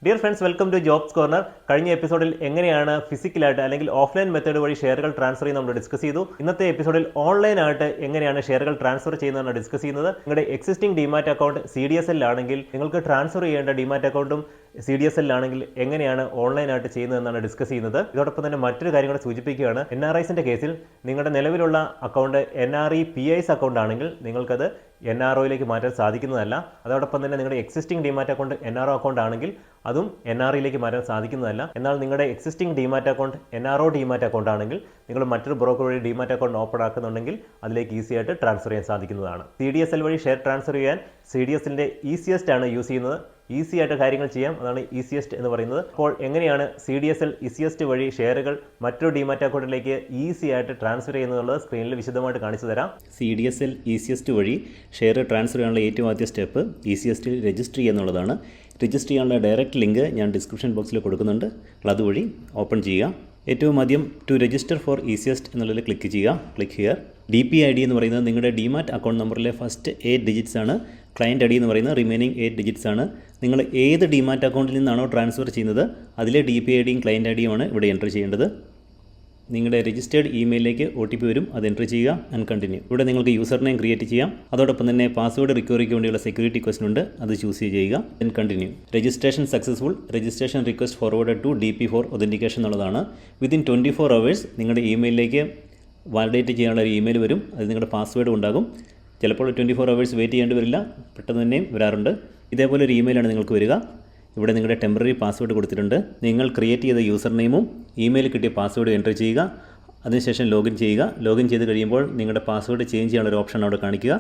Dear friends, welcome to jobs corner. കഴിഞ്ഞ എപ്പിസോഡിൽ എങ്ങനെയാണ് ഫിസിക്കലായിട്ട് അല്ലെങ്കിൽ ഓഫ്ലൈൻ മെത്തേഡ് വഴി ഷെയറുകൾ ട്രാൻസ്ഫർ ചെയ്യുന്നത് നമ്മൾ ഡിസ്കസ് ചെയ്തു. ഇന്നത്തെ എപ്പിസോഡിൽ ഓൺലൈനായിട്ട് എങ്ങനെയാണ് ഷെയറുകൾ ട്രാൻസ്ഫർ ചെയ്യുന്നതാണ് ഡിസ്കസ് ചെയ്യുന്നത്. നിങ്ങളുടെ എക്സിസ്റ്റിംഗ് ഡിമാറ്റ് അക്കൗണ്ട് CDSL ആണെങ്കിൽ നിങ്ങൾക്ക് ട്രാൻസ്ഫർ ചെയ്യേണ്ട ഡിമാറ്റ് അക്കൗണ്ടും CDSL ആണെങ്കിൽ എങ്ങനെയാണ് ഓൺലൈനായിട്ട് ചെയ്യുന്നതെന്നാണ് ഡിസ്കസ് ചെയ്യുന്നത്. ഇതോടൊപ്പം തന്നെ മറ്റൊരു കാര്യം കൂടെ സൂചിപ്പിക്കുകയാണ്. NRIസിൻ്റെ കേസിൽ നിങ്ങളുടെ നിലവിലുള്ള അക്കൗണ്ട് NRE PIS അക്കൗണ്ട് ആണെങ്കിൽ നിങ്ങൾക്കത് NROയിലേക്ക് മാറ്റാൻ സാധിക്കുന്നതല്ല. അതോടൊപ്പം തന്നെ നിങ്ങളുടെ existing demat account NRO account ആണെങ്കിൽ അതും NREയിലേക്ക് മാറ്റാൻ സാധിക്കുന്നതല്ല. എന്നാൽ നിങ്ങളുടെ existing demat account NRO demat account ആണെങ്കിൽ നിങ്ങൾ മറ്റൊരു ബ്രോക്കർ വഴി ഡിമാറ്റ് അക്കൗണ്ട് ഓപ്പൺ ആക്കുന്നുണ്ടെങ്കിൽ അതിലേക്ക് ഈസി ആയിട്ട് ട്രാൻസ്ഫർ ചെയ്യാൻ സാധിക്കുന്നതാണ്. CDSL വഴി ഷെയർ ട്രാൻസ്ഫർ ചെയ്യാൻ CDSLൻ്റെ ഈസിയസ്റ്റ് ആണ് യൂസ് ചെയ്യുന്നത്. ഈസി ആയിട്ട് കാര്യങ്ങൾ ചെയ്യാം, അതാണ് ഈസിയസ്റ്റ് എന്ന് പറയുന്നത്. അപ്പോൾ എങ്ങനെയാണ് CDSL ഈസിയസ്റ്റ് വഴി ഷെയറുകൾ മറ്റൊരു ഡിമാറ്റ് അക്കൗണ്ടിലേക്ക് ഈസി ആയിട്ട് ട്രാൻസ്ഫർ ചെയ്യുന്നതുള്ളത് സ്ക്രീനിൽ വിശദമായിട്ട് കാണിച്ചു തരാം. CDSL ഈസിയസ്റ്റ് വഴി ഷെയർ ട്രാൻസ്ഫർ ചെയ്യാനുള്ള ഏറ്റവും ആദ്യ സ്റ്റെപ്പ് ഈസിയസ്റ്റിൽ രജിസ്റ്റർ ചെയ്യുക എന്നുള്ളതാണ്. രജിസ്റ്റർ ചെയ്യാനുള്ള ഡയറക്റ്റ് ലിങ്ക് ഞാൻ ഡിസ്ക്രിപ്ഷൻ ബോക്സിൽ കൊടുക്കുന്നുണ്ട്. അതുവഴി ഓപ്പൺ ചെയ്യുക. ഏറ്റവും ആദ്യം ടു രജിസ്റ്റർ ഫോർ ഈസിയസ്റ്റ് എന്നുള്ളതിൽ ക്ലിക്ക് ചെയ്യുക. Click here. DPID എന്ന് പറയുന്നത് നിങ്ങളുടെ ഡിമാറ്റ് അക്കൗണ്ട് നമ്പറിലെ ഫസ്റ്റ് 8 ഡിജിറ്റ്സ് ആണ്. ക്ലയൻറ്റ് ID എന്ന് പറയുന്നത് റിമൈനിങ് 8 ഡിജിറ്റ്സ് ആണ്. നിങ്ങൾ ഏത് ഡിമാറ്റ് അക്കൗണ്ടിൽ നിന്നാണോ ട്രാൻസ്ഫർ ചെയ്യുന്നത് അതിലെ DPIDയും ക്ലയൻറ്റ് IDയുമാണ് ഇവിടെ എൻ്റർ ചെയ്യേണ്ടത്. നിങ്ങളുടെ രജിസ്റ്റേർഡ് ഇമെയിലിലേക്ക് OTP വരും, അത് എൻ്റർ ചെയ്യുക ആൻഡ് കണ്ടിന്യൂ. ഇവിടെ നിങ്ങൾക്ക് യൂസർ നെയിം ക്രിയേറ്റ് ചെയ്യാം. അതോടൊപ്പം തന്നെ പാസ്വേഡ് റിക്കവറിക്ക് വേണ്ടിയുള്ള സെക്യൂരിറ്റി ക്വസ്റ്റൻ ഉണ്ട്, അത് ചൂസ് ചെയ്യുക. Then continue. Registration successful. Registration request forward to DP for authentication എന്നുള്ളതാണ്. വിത്തിൻ 24 hours നിങ്ങളുടെ ഇമെയിലിലേക്ക് വാലിഡേറ്റ് ചെയ്യാനുള്ള ഒരു ഇമെയിൽ വരും. അത് നിങ്ങളുടെ പാസ്വേഡ് ഉണ്ടാകും. ചിലപ്പോൾ 24 hours വെയിറ്റ് ചെയ്യേണ്ടി വരില്ല, പെട്ടെന്ന് തന്നെയും വരാറുണ്ട്. ഇതേപോലെ ഒരു ഇമെയിലാണ് നിങ്ങൾക്ക് വരിക. ഇവിടെ നിങ്ങളുടെ ടെമ്പററി പാസ്വേഡ് കൊടുത്തിട്ടുണ്ട്. നിങ്ങൾ ക്രിയേറ്റ് ചെയ്ത യൂസർ നെയിമും ഇമെയിൽ കിട്ടിയ പാസ്വേഡും എൻ്റർ ചെയ്യുക. അതിനുശേഷം ലോഗിൻ ചെയ്യുക. ലോഗിൻ ചെയ്ത് കഴിയുമ്പോൾ നിങ്ങളുടെ പാസ്വേഡ് ചേഞ്ച് ചെയ്യാനുള്ള ഒരു ഓപ്ഷൻ അവിടെ കാണിക്കുക.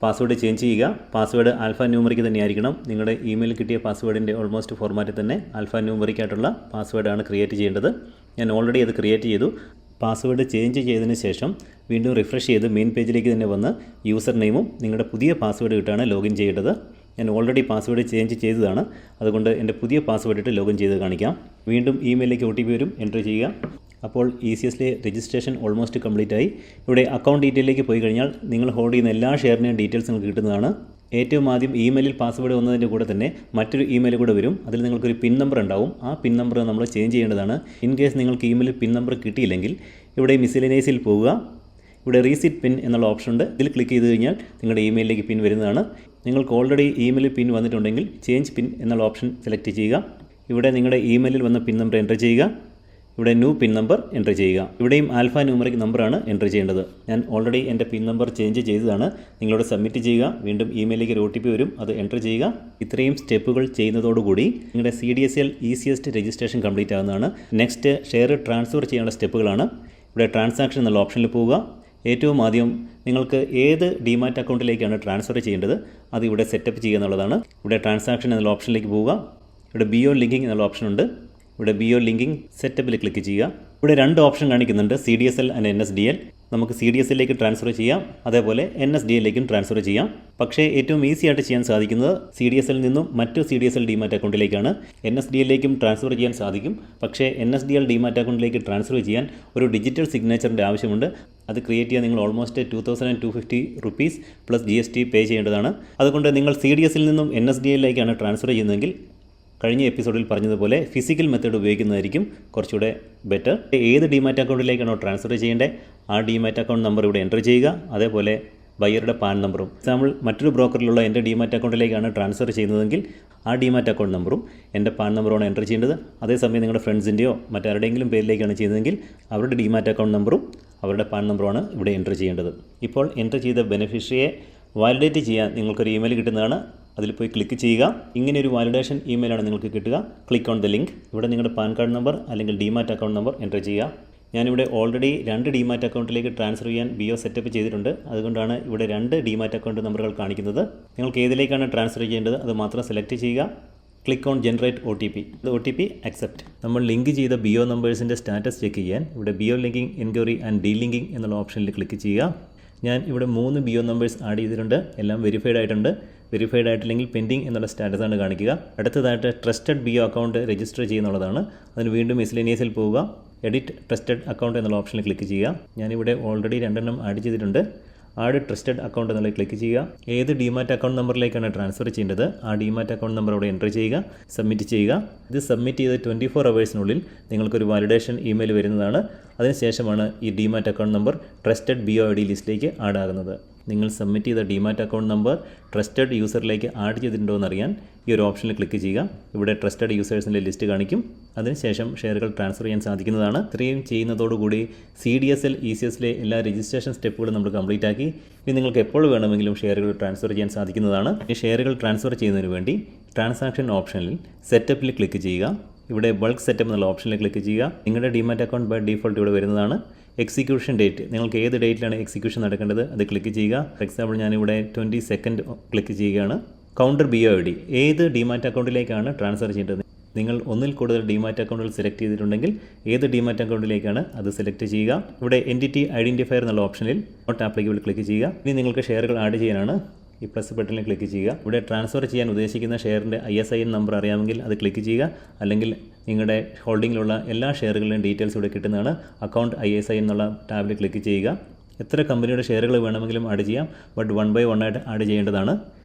പാസ്വേഡ് ചേഞ്ച് ചെയ്യുക. പാസ്വേഡ് ആൽഫ ന്യൂമറിക്ക് തന്നെ ആയിരിക്കണം. നിങ്ങളുടെ ഇമെയിൽ കിട്ടിയ പാസ്വേഡിൻ്റെ ഓൾമോസ്റ്റ് ഫോർമാറ്റിൽ തന്നെ ആൽഫ ന്യൂമറിക്കായിട്ടുള്ള പാസ്വേഡാണ് ക്രിയേറ്റ് ചെയ്യേണ്ടത്. ഞാൻ ഓൾറെഡി അത് ക്രിയേറ്റ് ചെയ്തു. പാസ്വേഡ് ചേഞ്ച് ചെയ്തതിന് ശേഷം വീണ്ടും റിഫ്രഷ് ചെയ്ത് മെയിൻ പേജിലേക്ക് തന്നെ വന്ന് യൂസർ നെയിമും നിങ്ങളുടെ പുതിയ പാസ്വേഡ് ഇട്ടാണ് ലോഗിൻ ചെയ്യേണ്ടത്. ഞാൻ ഓൾറെഡി പാസ്വേഡ് ചേഞ്ച് ചെയ്തതാണ്, അതുകൊണ്ട് എൻ്റെ പുതിയ പാസ്വേഡ് ഇട്ട് ലോഗിൻ ചെയ്ത് കാണിക്കാം. വീണ്ടും ഇമെയിലിലേക്ക് OTP വരും, എൻ്റർ ചെയ്യുക. അപ്പോൾ ഈസിയസ്ലി രജിസ്ട്രേഷൻ ഓൾമോസ്റ്റ് കംപ്ലീറ്റ് ആയി. ഇവിടെ അക്കൗണ്ട് ഡീറ്റെയിലേക്ക് പോയി കഴിഞ്ഞാൽ നിങ്ങൾ ഹോൾഡ് ചെയ്യുന്ന എല്ലാ ഷെയറിൻ്റെയും ഡീറ്റെയിൽസ് നിങ്ങൾക്ക് കിട്ടുന്നതാണ്. ഏറ്റവും ആദ്യം ഇമെയിലിൽ പാസ്വേഡ് വന്നതിൻ്റെ കൂടെ തന്നെ മറ്റൊരു ഇമെയിൽ കൂടെ വരും. അതിൽ നിങ്ങൾക്കൊരു പിൻ നമ്പർ ഉണ്ടാവും. ആ പിൻ നമ്പർ നമ്മൾ ചേഞ്ച് ചെയ്യേണ്ടതാണ്. ഇൻ കേസ് നിങ്ങൾക്ക് ഇമെയിലിൽ പിൻ നമ്പർ കിട്ടിയില്ലെങ്കിൽ ഇവിടെ മിസ്സെലേനിയസിൽ പോവുക. ഇവിടെ റീസെറ്റ് പിൻ എന്നുള്ള ഓപ്ഷൻ ഉണ്ട്. ഇതിൽ ക്ലിക്ക് ചെയ്ത് കഴിഞ്ഞാൽ നിങ്ങളുടെ ഇമെയിലിലേക്ക് പിൻ വരുന്നതാണ്. നിങ്ങൾക്ക് ഓൾറെഡി ഇമെയിലിൽ പിൻ വന്നിട്ടുണ്ടെങ്കിൽ ചേഞ്ച് പിൻ എന്നുള്ള ഓപ്ഷൻ സെലക്ട് ചെയ്യുക. ഇവിടെ നിങ്ങളുടെ ഇമെയിലിൽ വന്ന പിൻ നമ്പർ എൻ്റർ ചെയ്യുക. ഇവിടെ ന്യൂ പിൻ നമ്പർ എൻ്റർ ചെയ്യുക. ഇവിടെയും ആൽഫ ന്യൂമറിക് നമ്പറാണ് എൻ്റർ ചെയ്യേണ്ടത്. ഞാൻ ഓൾറെഡി എൻ്റെ പിൻ നമ്പർ ചേഞ്ച് ചെയ്തതാണ്. നിങ്ങളോട് സബ്മിറ്റ് ചെയ്യുക. വീണ്ടും ഇമെയിലിലേക്ക് ഒരു OTP വരും, അത് എൻ്റർ ചെയ്യുക. ഇത്രയും സ്റ്റെപ്പുകൾ ചെയ്യുന്നതോടുകൂടി നിങ്ങളുടെ CDSL ഈസിയസ്റ്റ് രജിസ്ട്രേഷൻ കംപ്ലീറ്റ് ആകുന്നതാണ്. നെക്സ്റ്റ് ഷെയർ ട്രാൻസ്ഫർ ചെയ്യാനുള്ള സ്റ്റെപ്പുകളാണ്. ഇവിടെ ട്രാൻസാക്ഷൻ എന്നുള്ള ഓപ്ഷനിൽ പോവുക. ഏറ്റവും ആദ്യം നിങ്ങൾക്ക് ഏത് ഡിമാറ്റ് അക്കൗണ്ടിലേക്കാണ് ട്രാൻസ്ഫർ ചെയ്യേണ്ടത് അത് ഇവിടെ സെറ്റപ്പ് ചെയ്യുക എന്നുള്ളതാണ്. ഇവിടെ ട്രാൻസാക്ഷൻ എന്നുള്ള ഓപ്ഷനിലേക്ക് പോവുക. ഇവിടെ BO ലിങ്കിങ് എന്നുള്ള ഓപ്ഷൻ ഉണ്ട്. ഇവിടെ BO ലിങ്കിങ് സെറ്റപ്പിൽ ക്ലിക്ക് ചെയ്യുക. ഇവിടെ 2 ഓപ്ഷൻ കാണിക്കുന്നുണ്ട്, CDSL ആൻഡ് NSDL. നമുക്ക് CDSLലേക്ക് ട്രാൻസ്ഫർ ചെയ്യാം, അതേപോലെ NSDLലേക്കും ട്രാൻസ്ഫർ ചെയ്യാം. പക്ഷേ ഏറ്റവും ഈസി ആയിട്ട് ചെയ്യാൻ സാധിക്കുന്നത് CDSL നിന്നും മറ്റു CDSL ഡിമാറ്റ് അക്കൗണ്ടിലേക്കാണ്. NSDLലേക്കും ട്രാൻസ്ഫർ ചെയ്യാൻ സാധിക്കും. പക്ഷേ NSDL ഡിമാറ്റ് അക്കൗണ്ടിലേക്ക് ട്രാൻസ്ഫർ ചെയ്യാൻ ഒരു ഡിജിറ്റൽ സിഗ്നേച്ചറിൻ്റെ ആവശ്യമുണ്ട്. അത് ക്രിയേറ്റ് ചെയ്യാൻ നിങ്ങൾ ഓൾമോസ്റ്റ് 2250 rupees പ്ലസ് GST പേ ചെയ്യേണ്ടതാണ്. അതുകൊണ്ട് നിങ്ങൾ CDSL നിന്നും NSDLലേക്കാണ് ട്രാൻസ്ഫർ ചെയ്യുന്നതെങ്കിൽ കഴിഞ്ഞ എപ്പിസോഡിൽ പറഞ്ഞതുപോലെ ഫിസിക്കൽ മെത്തേഡ് ഉപയോഗിക്കുന്നതായിരിക്കും കുറച്ചുകൂടെ ബെറ്റർ. ഏത് ഡിമാറ്റ് അക്കൗണ്ടിലേക്കാണോ ട്രാൻസ്ഫർ ചെയ്യേണ്ടത് ആ ഡിമാറ്റ് അക്കൗണ്ട് നമ്പർ ഇവിടെ എൻ്റർ ചെയ്യുക. അതേപോലെ ബയ്യറുടെ പാൻ നമ്പറും. എക്സാമ്പിൾ മറ്റൊരു ബ്രോക്കറിലുള്ള എൻ്റെ ഡിമാറ്റ് അക്കൗണ്ടിലേക്കാണ് ട്രാൻസ്ഫർ ചെയ്യുന്നതെങ്കിൽ ആ ഡിമാറ്റ് അക്കൗണ്ട് നമ്പറും എൻ്റെ പാൻ നമ്പറുമാണ് എൻ്റർ ചെയ്യേണ്ടത്. അതേസമയം നിങ്ങളുടെ ഫ്രണ്ട്സിൻ്റെയോ മറ്റാരുടെയെങ്കിലും പേരിലേക്കാണ് ചെയ്യുന്നതെങ്കിൽ അവരുടെ ഡിമാറ്റ് അക്കൗണ്ട് നമ്പറും അവരുടെ പാൻ നമ്പറുമാണ് ഇവിടെ എൻ്റർ ചെയ്യേണ്ടത്. ഇപ്പോൾ എൻ്റർ ചെയ്ത ബെനിഫിഷ്യറിയെ വാലിഡേറ്റ് ചെയ്യാൻ നിങ്ങൾക്കൊരു ഇമെയിൽ കിട്ടുന്നതാണ്. അതിൽ പോയി ക്ലിക്ക് ചെയ്യുക. ഇങ്ങനെ ഒരു വാലിഡേഷൻ ഇമെയിലാണ് നിങ്ങൾക്ക് കിട്ടുക. Click on the link. ഇവിടെ നിങ്ങളുടെ പാൻ കാർഡ് നമ്പർ അല്ലെങ്കിൽ ഡിമാറ്റ് അക്കൗണ്ട് നമ്പർ എൻ്റർ ചെയ്യുക. ഞാനിവിടെ ഓൾറെഡി 2 ഡിമാറ്റ് അക്കൗണ്ടിലേക്ക് ട്രാൻസ്ഫർ ചെയ്യാൻ BO സെറ്റപ്പ് ചെയ്തിട്ടുണ്ട്. അതുകൊണ്ടാണ് ഇവിടെ 2 ഡിമാറ്റ് അക്കൗണ്ട് നമ്പറുകൾ കാണിക്കുന്നത്. നിങ്ങൾക്ക് ഏതിലേക്കാണ് ട്രാൻസ്ഫർ ചെയ്യേണ്ടത് അത് മാത്രം സെലക്ട് ചെയ്യുക. Click on generate OTP. OTP accept. നമ്മൾ ലിങ്ക് ചെയ്ത BO നമ്പേഴ്സിൻ്റെ സ്റ്റാറ്റസ് ചെക്ക് ചെയ്യാൻ ഇവിടെ BO ലിങ്കിങ് എൻക്വയറി ആൻഡ് ഡീലിങ്കിങ് എന്നുള്ള ഓപ്ഷനിൽ ക്ലിക്ക് ചെയ്യുക. ഞാൻ ഇവിടെ 3 BO നമ്പേഴ്സ് ആഡ് ചെയ്തിട്ടുണ്ട്. എല്ലാം വെരിഫൈഡ് ആയിട്ടുണ്ട്. വെരിഫൈഡ് ആയിട്ടില്ലെങ്കിൽ പെൻഡിങ് എന്നുള്ള സ്റ്റാറ്റസാണ് കാണിക്കുക. അടുത്തതായിട്ട് ട്രസ്റ്റഡ് BO അക്കൗണ്ട് രജിസ്റ്റർ ചെയ്യുന്നുള്ളതാണ്. അതിന് വീണ്ടും മിസ്ലേനിയസിൽ പോവുക. എഡിറ്റ് ട്രസ്റ്റഡ് അക്കൗണ്ട് എന്നുള്ള ഓപ്ഷനിൽ ക്ലിക്ക് ചെയ്യുക. ഞാനിവിടെ ഓൾറെഡി 2 ആഡ് ചെയ്തിട്ടുണ്ട്. ആഡ് ട്രസ്റ്റഡ് അക്കൗണ്ട് എന്നുള്ളത് ക്ലിക്ക് ചെയ്യുക. ഏത് ഡിമാറ്റ് അക്കൗണ്ട് നമ്പറിലേക്കാണ് ട്രാൻസ്ഫർ ചെയ്യേണ്ടത് ആ ഡിമാറ്റ് അക്കൗണ്ട് നമ്പർ അവിടെ എൻ്റർ ചെയ്യുക, സബ്മിറ്റ് ചെയ്യുക. ഇത് സബ്മിറ്റ് ചെയ്ത് 24 ഹവേഴ്സിനുള്ളിൽ നിങ്ങൾക്കൊരു വാലിഡേഷൻ ഇമെയിൽ വരുന്നതാണ്. അതിനുശേഷമാണ് ഈ demat account number trusted BOID ലിസ്റ്റിലേക്ക് ആഡ് ആകുന്നത്. നിങ്ങൾ സബ്മിറ്റ് ചെയ്ത ഡിമാറ്റ് അക്കൗണ്ട് നമ്പർ ട്രസ്റ്റഡ് യൂസറിലേക്ക് ആഡ് ചെയ്തിട്ടുണ്ടോ എന്നറിയാൻ ഈ ഒരു ഓപ്ഷനിൽ ക്ലിക്ക് ചെയ്യുക. ഇവിടെ ട്രസ്റ്റഡ് യൂസേഴ്സിൻ്റെ ലിസ്റ്റ് കാണിക്കും. അതിനുശേഷം ഷെയറുകൾ ട്രാൻസ്ഫർ ചെയ്യാൻ സാധിക്കുന്നതാണ്. ഇത്രയും ചെയ്യുന്നതോടുകൂടി CDSL ECSലെ എല്ലാ രജിസ്ട്രേഷൻ സ്റ്റെപ്പുകളും നമ്മൾ കംപ്ലീറ്റ് ആക്കി. ഇനി നിങ്ങൾക്ക് എപ്പോൾ വേണമെങ്കിലും ഷെയറുകൾ ട്രാൻസ്ഫർ ചെയ്യാൻ സാധിക്കുന്നതാണ്. ഈ ഷെയറുകൾ ട്രാൻസ്ഫർ ചെയ്യുന്നതിന് വേണ്ടി ട്രാൻസാക്ഷൻ ഓപ്ഷനിൽ സെറ്റപ്പിൽ ക്ലിക്ക് ചെയ്യുക. ഇവിടെ ബൾക്ക് സെറ്റപ്പ് എന്നുള്ള ഓപ്ഷനിൽ ക്ലിക്ക് ചെയ്യുക. നിങ്ങളുടെ ഡിമാറ്റ് അക്കൗണ്ട് ബൈ ഡീഫോൾട്ട് ഇവിടെ വരുന്നതാണ്. എക്സിക്യൂഷൻ ഡേറ്റ്, നിങ്ങൾക്ക് ഏത് ഡേറ്റിലാണ് എക്സിക്യൂഷൻ നടക്കേണ്ടത് അത് ക്ലിക്ക് ചെയ്യുക. ഫോർ എക്സാമ്പിൾ ഞാനിവിടെ 22 ക്ലിക്ക് ചെയ്യുകയാണ്. കൗണ്ടർ BOID, ഏത് ഡിമാറ്റ് അക്കൗണ്ടിലേക്കാണ് ട്രാൻസ്ഫർ ചെയ്യേണ്ടത്. നിങ്ങൾ ഒന്നിൽ കൂടുതൽ ഡിമാറ്റ് അക്കൗണ്ടുകൾ സെലക്ട് ചെയ്തിട്ടുണ്ടെങ്കിൽ ഏത് ഡിമാറ്റ് അക്കൗണ്ടിലേക്കാണ് അത് സെലക്ട് ചെയ്യുക. ഇവിടെ എൻറ്റിറ്റി ഐഡൻറ്റിഫയർ എന്നുള്ള ഓപ്ഷനിൽ നോട്ട് ആപ്ലിക്കബിൾ ക്ലിക്ക് ചെയ്യുക. ഇനി നിങ്ങൾക്ക് ഷെയറുകൾ ആഡ് ചെയ്യാനാണ്. ഈ പ്ലസ് ബട്ടണിൽ ക്ലിക്ക് ചെയ്യുക. ഇവിടെ ട്രാൻസ്ഫർ ചെയ്യാൻ ഉദ്ദേശിക്കുന്ന ഷെയറിൻ്റെ ISIN നമ്പർ അറിയാമെങ്കിൽ അത് ക്ലിക്ക് ചെയ്യുക. അല്ലെങ്കിൽ നിങ്ങളുടെ ഹോൾഡിങ്ങിലുള്ള എല്ലാ ഷെയറുകളുടെയും ഡീറ്റെയിൽസ് ഇവിടെ കിട്ടുന്നതാണ്. അക്കൗണ്ട് ISIN എന്നുള്ള ടാബിൽ ക്ലിക്ക് ചെയ്യുക. എത്ര കമ്പനിയുടെ ഷെയറുകൾ വേണമെങ്കിലും ആഡ് ചെയ്യാം, ബട്ട് 1 by 1 ആയിട്ട് ആഡ് ചെയ്യേണ്ടതാണ്.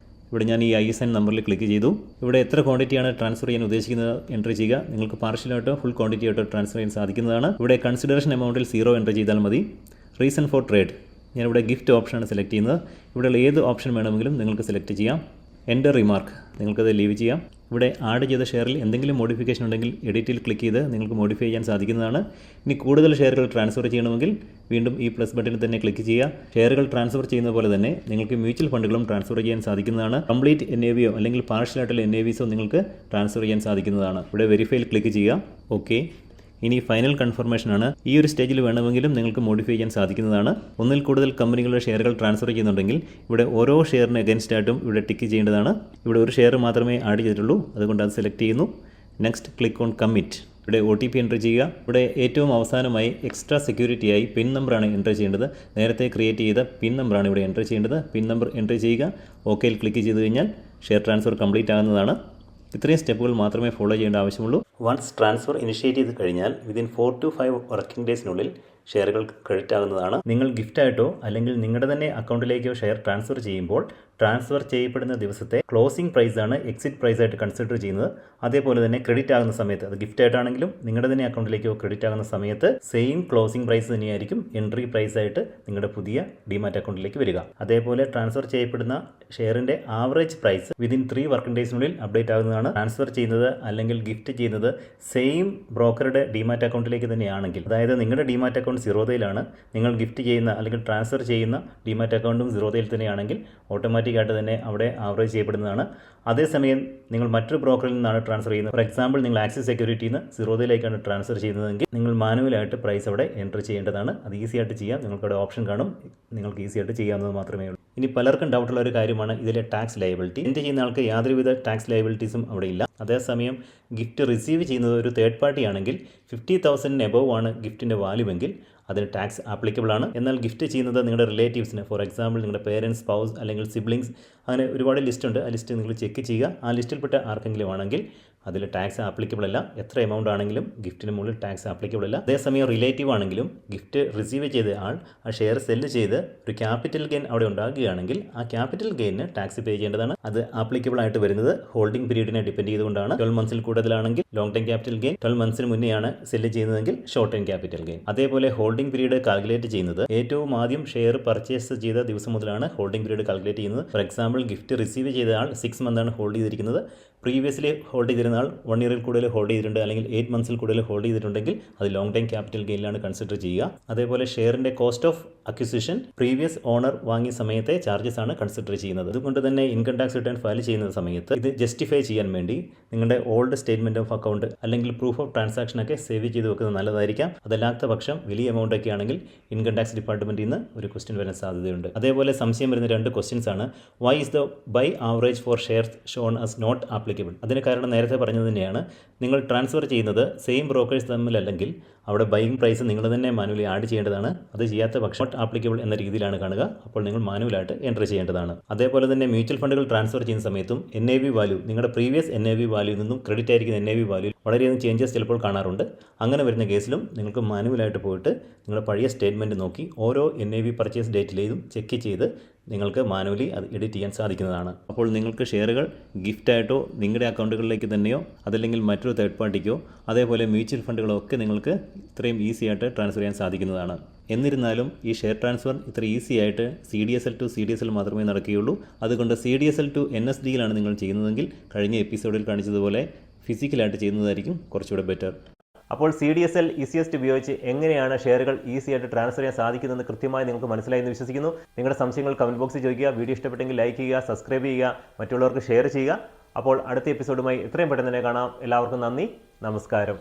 ഇവിടെ ഞാൻ ഈ ISIN നമ്പറിൽ ക്ലിക്ക് ചെയ്തു. ഇവിടെ എത്ര ക്വാണ്ടിറ്റിയാണ് ട്രാൻസ്ഫർ ചെയ്യാൻ ഉദ്ദേശിക്കുന്നത് എൻ്റർ ചെയ്യുക. നിങ്ങൾക്ക് പാർഷ്യലായിട്ടോ ഫുൾ ക്വാണ്ടിറ്റി ആയിട്ടോ ട്രാൻസ്ഫർ ചെയ്യാൻ സാധിക്കുന്നതാണ്. ഇവിടെ കൺസിഡറേഷൻ എമൗണ്ടിൽ 0 എൻ്റർ ചെയ്താൽ മതി. റീസൺ ഫോർ ട്രേഡ്, ഞാനിവിടെ ഗിഫ്റ്റ് ഓപ്ഷനാണ് സെലക്ട് ചെയ്യുന്നത്. ഇവിടെയുള്ള ഏത് ഓപ്ഷൻ വേണമെങ്കിലും നിങ്ങൾക്ക് സെലക്ട് ചെയ്യാം. എൻ്റെ റിമാർക്ക് നിങ്ങൾക്കത് ലീവ് ചെയ്യാം. ഇവിടെ ആഡ് ചെയ്ത ഷെയറിൽ എന്തെങ്കിലും മോഡിഫിക്കേഷൻ ഉണ്ടെങ്കിൽ എഡിറ്റിൽ ക്ലിക്ക് ചെയ്ത് നിങ്ങൾക്ക് മോഡിഫൈ ചെയ്യാൻ സാധിക്കുന്നതാണ്. ഇനി കൂടുതൽ ഷെയറുകൾ ട്രാൻസ്ഫർ ചെയ്യണമെങ്കിൽ വീണ്ടും ഈ പ്ലസ് ബട്ടണിൽ തന്നെ ക്ലിക്ക് ചെയ്യുക. ഷെയറുകൾ ട്രാൻസ്ഫർ ചെയ്യുന്ന പോലെ തന്നെ നിങ്ങൾക്ക് മ്യൂച്വൽ ഫണ്ടുകളും ട്രാൻസ്ഫർ ചെയ്യാൻ സാധിക്കുന്നതാണ്. കംപ്ലീറ്റ് NAVയോ അല്ലെങ്കിൽ പാർഷ്യലായിട്ടുള്ള NAVസോ നിങ്ങൾക്ക് ട്രാൻസ്ഫർ ചെയ്യാൻ സാധിക്കുന്നതാണ്. ഇവിടെ വെരിഫൈയിൽ ക്ലിക്ക് ചെയ്യുക. ഓക്കെ, ഇനി ഫൈനൽ കൺഫർമേഷനാണ്. ഈ ഒരു സ്റ്റേജിൽ വേണമെങ്കിലും നിങ്ങൾക്ക് മോഡിഫൈ ചെയ്യാൻ സാധിക്കുന്നതാണ്. ഒന്നിൽ കൂടുതൽ കമ്പനികളുടെ ഷെയറുകൾ ട്രാൻസ്ഫർ ചെയ്യുന്നുണ്ടെങ്കിൽ ഇവിടെ ഓരോ ഷെയറിന് അഗൈൻസ്റ്റ് ആയിട്ടും ഇവിടെ ടിക്ക് ചെയ്യേണ്ടതാണ്. ഇവിടെ ഒരു ഷെയർ മാത്രമേ ആഡ് ചെയ്തിട്ടുള്ളൂ, അതുകൊണ്ട് അത് സെലക്ട് ചെയ്യുന്നു. Next click on commit. ഇവിടെ OTP എൻ്റർ ചെയ്യുക. ഇവിടെ ഏറ്റവും അവസാനമായി എക്സ്ട്രാ സെക്യൂരിറ്റിയായി പിൻ നമ്പറാണ് എൻ്റർ ചെയ്യേണ്ടത്. നേരത്തെ ക്രിയേറ്റ് ചെയ്ത പിൻ നമ്പറാണ് ഇവിടെ എൻ്റർ ചെയ്യേണ്ടത്. പിൻ നമ്പർ എൻ്റർ ചെയ്യുക. ഓക്കെയിൽ ക്ലിക്ക് ചെയ്ത് കഴിഞ്ഞാൽ ഷെയർ ട്രാൻസ്ഫർ കംപ്ലീറ്റ് ആകുന്നതാണ്. ഇത്രയും സ്റ്റെപ്പുകൾ മാത്രമേ ഫോളോ ചെയ്യേണ്ട ആവശ്യമുള്ളൂ. വൺസ് ട്രാൻസ്ഫർ ഇനിഷ്യേറ്റ് ചെയ്ത് കഴിഞ്ഞാൽ വിതിൻ 4 to 5 വർക്കിംഗ് ഡേയ്സിനുള്ളിൽ ഷെയറുകൾ ക്രെഡിറ്റ് ആകുന്നതാണ്. നിങ്ങൾ ഗിഫ്റ്റായിട്ടോ അല്ലെങ്കിൽ നിങ്ങളുടെ തന്നെ അക്കൗണ്ടിലേക്കോ ഷെയർ ട്രാൻസ്ഫർ ചെയ്യുമ്പോൾ ട്രാൻസ്ഫർ ചെയ്യപ്പെടുന്ന ദിവസത്തെ ക്ലോസിംഗ് പ്രൈസാണ് എക്സിറ്റ് പ്രൈസായിട്ട് കൺസിഡർ ചെയ്യുന്നത്. അതേപോലെ തന്നെ ക്രെഡിറ്റ് ആകുന്ന സമയത്ത് അത് ഗിഫ്റ്റായിട്ടാണെങ്കിലും നിങ്ങളുടെ തന്നെ അക്കൗണ്ടിലേക്കോ ക്രെഡിറ്റ് ആകുന്ന സമയത്ത് സെയിം ക്ലോസിംഗ് പ്രൈസ് തന്നെയായിരിക്കും എൻട്രി പ്രൈസായിട്ട് നിങ്ങളുടെ പുതിയ ഡിമാറ്റ് അക്കൗണ്ടിലേക്ക് വരിക. അതേപോലെ ട്രാൻസ്ഫർ ചെയ്യപ്പെടുന്ന ഷെയറിൻ്റെ ആവറേജ് പ്രൈസ് വിതിൻ 3 വർക്കിംഗ് ഡേയ്സിനുള്ളിൽ അപ്ഡേറ്റ് ആകുന്നതാണ്. ട്രാൻസ്ഫർ ചെയ്യുന്നത് അല്ലെങ്കിൽ ഗിഫ്റ്റ് ചെയ്യുന്നത് സെയിം ബ്രോക്കറുടെ ഡിമാറ്റ് അക്കൗണ്ടിലേക്ക് തന്നെയാണെങ്കിൽ, അതായത് നിങ്ങളുടെ ഡിമാറ്റ് അക്കൗണ്ട് 0-യിലാണ്, നിങ്ങൾ ഗിഫ്റ്റ് ചെയ്യുന്ന അല്ലെങ്കിൽ ട്രാൻസ്ഫർ ചെയ്യുന്ന ഡിമാറ്റ് അക്കൗണ്ടും 0-യിൽ തന്നെയാണെങ്കിൽ ഓട്ടോമാറ്റിക്കായിട്ട് തന്നെ അവിടെ ആവറേജ് ചെയ്യപ്പെടുന്നതാണ്. അതേസമയം നിങ്ങൾ മറ്റൊരു ബ്രോക്കറിൽ നിന്നാണ് ട്രാൻസ്ഫർ ചെയ്യുന്നത്. ഫോർ എക്സാമ്പിൾ നിങ്ങൾ ആക്സിസ് സെക്യൂരിറ്റിയിൽ നിന്ന് 0-യിലേക്കാണ് ട്രാൻസ്ഫർ ചെയ്യുന്നതെങ്കിൽ നിങ്ങൾ മാനുവലായിട്ട് പ്രൈസ് അവിടെ എൻ്റർ ചെയ്യേണ്ടതാണ്. അത് ഈസി ആയിട്ട് ചെയ്യാം. നിങ്ങൾക്കവിടെ ഓപ്ഷൻ കാണും, നിങ്ങൾക്ക് ഈസി ആയിട്ട് ചെയ്യാവുന്നത് മാത്രമേ ഉള്ളൂ. ഇനി പലർക്കും ഡൗട്ടുള്ള ഒരു കാര്യമാണ് ഇതിലെ ടാക്സ് ലയബിലിറ്റി. എന്ത് ചെയ്യുന്ന ആൾക്ക് യാതൊരുവിധ ടാക്സ് ലയബിലിറ്റീസും അവിടെ ഇല്ല. അതേസമയം ഗിഫ്റ്റ് റിസീവ് ചെയ്യുന്നത് ഒരു തേർഡ് പാർട്ടി ആണെങ്കിൽ 50,000 എബോവ് ആണ് ഗിഫ്റ്റിൻ്റെ വാല്യൂമെങ്കിൽ അതിന് ടാക്സ് ആപ്ലിക്കബിൾ ആണ്. എന്നാൽ ഗിഫ്റ്റ് ചെയ്യുന്നത് നിങ്ങളുടെ റിലേറ്റീവ്സിന്, ഫോർ എക്സാമ്പിൾ നിങ്ങളുടെ പേരൻസ്, സ്പൗസ് അല്ലെങ്കിൽ സിബ്ലിങ്സ്, അങ്ങനെ ഒരുപാട് ലിസ്റ്റ് ഉണ്ട്. ആ ലിസ്റ്റ് നിങ്ങൾ ചെക്ക് ചെയ്യുക. ആ ലിസ്റ്റിൽപ്പെട്ട ആർക്കെങ്കിലും ആണെങ്കിൽ അതിൽ ടാക്സ് ആപ്ലിക്കബിൾ അല്ല. എത്ര എമൗണ്ട് ആണെങ്കിലും ഗിഫ്റ്റിന് മുകളിൽ ടാക്സ് ആപ്ലിക്കബിൾ അല്ല. അതേസമയം റിലേറ്റീവ് ആണെങ്കിലും ഗിഫ്റ്റ് റിസീവ് ചെയ്ത ആൾ ആ ഷെയർ സെല്ല് ചെയ്ത് ഒരു ക്യാപിറ്റൽ ഗെയിൻ അവിടെ ഉണ്ടാകുകയാണെങ്കിൽ ആ ക്യാപിറ്റൽ ഗെയിനിന് ടാക്സ് പേ ചെയ്യേണ്ടതാണ്. അത് ആപ്ലിക്കബിൾ ആയിട്ട് വരുന്നത് ഹോൾഡിംഗ് പീരീഡിനെ ഡിപ്പെൻഡ് ചെയ്തുകൊണ്ടാണ്. 12 മന്ത്സിൽ കൂടുതലാണെങ്കിൽ ലോങ് ടൈം ക്യാപിറ്റൽ ഗെയിൻ, 12 മന്ത്സിന് മുന്നെയാണ് സെല്ല് ചെയ്യുന്നതെങ്കിൽ ഷോർട്ട് ടൈം ക്യാപിറ്റൽ ഗെയിൻ. അതേപോലെ ഹോൾഡിംഗ് പീരീഡ് കാൽക്കുലേറ്റ് ചെയ്യുന്നത് ഏറ്റവും ആദ്യം ഷെയർ പർച്ചേസ് ചെയ്ത ദിവസം മുതലാണ് ഹോൾഡിംഗ് പീരീഡ് കാൽക്കുലേറ്റ് ചെയ്യുന്നത്. ഫോർ എക്സാമ്പിൾ ഗിഫ്റ്റ് റിസീവ് ചെയ്ത ആൾ 6 മന്താണ് ഹോൾഡ് ചെയ്തിരിക്കുന്നത്. പ്രീവിയസ്ലി ഹോൾഡ് ചെയ്തിരുന്ന ആൾ 1 ഇയറിൽ കൂടുതൽ ഹോൾഡ് ചെയ്തിട്ടുണ്ട് അല്ലെങ്കിൽ 8 മന്ത്സിൽ കൂടുതൽ ഹോൾഡ് ചെയ്തിട്ടുണ്ടെങ്കിൽ അത് ലോങ് ടൈം ക്യാപിറ്റൽ ഗെയിനിലാണ് കൺസിഡർ ചെയ്യുക. അതേപോലെ ഷെയറിൻ്റെ cost of acquisition previous owner വാങ്ങിയ സമയത്തെ ചാർജസ് ആണ് കൺസിഡർ ചെയ്യുന്നത്. അതുകൊണ്ട് തന്നെ ഇൻകം ടാക്സ് റിട്ടേൺ ഫയൽ ചെയ്യുന്ന സമയത്ത് ഇത് ജസ്റ്റിഫൈ ചെയ്യാൻ വേണ്ടി നിങ്ങളുടെ ഓൾഡ് സ്റ്റേറ്റ്മെൻറ്റ് ഓഫ് അക്കൗണ്ട് അല്ലെങ്കിൽ പ്രൂഫ് ഓഫ് ട്രാൻസാക്ഷൻ ഒക്കെ സേവ് ചെയ്ത് വെക്കുന്നത് നല്ലതായിരിക്കാം. അതല്ലാത്ത പക്ഷം വലിയ എമൗണ്ട് ഒക്കെ ആണെങ്കിൽ ഇൻകം ടാക്സ് ഡിപ്പാർട്ട്മെൻറ്റിൽ നിന്ന് ഒരു ക്വസ്റ്റ്യൻ വരാൻ സാധ്യതയുണ്ട്. അതേപോലെ സംശയം വരുന്ന 2 ക്വസ്റ്റ്യൻസ് ആണ്. Why is the buy average for shares shown as not applicable? അതിന് കാരണം നേരത്തെ പറഞ്ഞത് തന്നെയാണ്. നിങ്ങൾ ട്രാൻസ്ഫർ ചെയ്യുന്നത് സെയിം ബ്രോക്കേഴ്സ് തമ്മിലല്ലെങ്കിൽ അവിടെ ബൈയിങ് പ്രൈസ് നിങ്ങൾ തന്നെ മാനുവലി ആഡ് ചെയ്യേണ്ടതാണ്. അത് ചെയ്യാത്ത പക്ഷം നോട്ട് ആപ്ലിക്കബിൾ എന്ന രീതിയിലാണ് കാണുക. അപ്പോൾ നിങ്ങൾ മാനുവലായിട്ട് എൻ്റർ ചെയ്യേണ്ടതാണ്. അതേപോലെ തന്നെ മ്യൂച്വൽ ഫണ്ടുകൾ ട്രാൻസ്ഫർ ചെയ്യുന്ന സമയത്തും NAV വാല്യൂ നിങ്ങളുടെ പ്രീവിയസ് NAV വാല്യൂ നിന്നും ക്രെഡിറ്റ് ആയിരിക്കുന്ന NAV വാല്യൂ വളരെയധികം ചേഞ്ചസ് ചിലപ്പോൾ കാണാറുണ്ട്. അങ്ങനെ വരുന്ന കേസിലും നിങ്ങൾക്ക് മാനുവലായിട്ട് പോയിട്ട് നിങ്ങളുടെ പഴയ സ്റ്റേറ്റ്മെൻറ്റ് നോക്കി ഓരോ NAV പർച്ചേസ് ഡേറ്റിലേതും ചെക്ക് ചെയ്ത് നിങ്ങൾക്ക് മാനുവലി അത് എഡിറ്റ് ചെയ്യാൻ സാധിക്കുന്നതാണ്. അപ്പോൾ നിങ്ങൾക്ക് ഷെയറുകൾ ഗിഫ്റ്റായിട്ടോ നിങ്ങളുടെ അക്കൗണ്ടുകളിലേക്ക് തന്നെയോ അതല്ലെങ്കിൽ മറ്റൊരു തേർഡ് പാർട്ടിക്കോ അതേപോലെ മ്യൂച്വൽ ഫണ്ടുകളോ ഒക്കെ നിങ്ങൾക്ക് ഇത്രയും ഈസി ആയിട്ട് ട്രാൻസ്ഫർ ചെയ്യാൻ സാധിക്കുന്നതാണ്. എന്നിരുന്നാലും ഈ ഷെയർ ട്രാൻസ്ഫർ ഇത്ര ഈസി ആയിട്ട് CDSL to CDSL മാത്രമേ നടക്കുകയുള്ളൂ. അതുകൊണ്ട് CDSL to NSDയിലാണ് നിങ്ങൾ ചെയ്യുന്നതെങ്കിൽ കഴിഞ്ഞ എപ്പിസോഡിൽ കാണിച്ചതുപോലെ ഫിസിക്കലായിട്ട് ചെയ്യുന്നതായിരിക്കും കുറച്ചുകൂടെ ബെറ്റർ. അപ്പോൾ CDSL ഈസിയസ്റ്റ് ഉപയോഗിച്ച് എങ്ങനെയാണ് ഷെയറുകൾ ഈസി ആയിട്ട് ട്രാൻസ്ഫർ ചെയ്യാൻ സാധിക്കുന്നതെന്ന് കൃത്യമായി നിങ്ങൾക്ക് മനസ്സിലായി എന്ന് വിശ്വസിക്കുന്നു. നിങ്ങളുടെ സംശയങ്ങൾ കമൻറ്റ് ബോക്സിൽ ചോദിക്കുക. വീഡിയോ ഇഷ്ടപ്പെട്ടെങ്കിൽ ലൈക്ക് ചെയ്യുക, സബ്സ്ക്രൈബ് ചെയ്യുക, മറ്റുള്ളവർക്ക് ഷെയർ ചെയ്യുക. അപ്പോൾ അടുത്ത എപ്പിസോഡുമായി എത്രയും പെട്ടെന്ന് തന്നെ കാണാം. എല്ലാവർക്കും നന്ദി, നമസ്കാരം.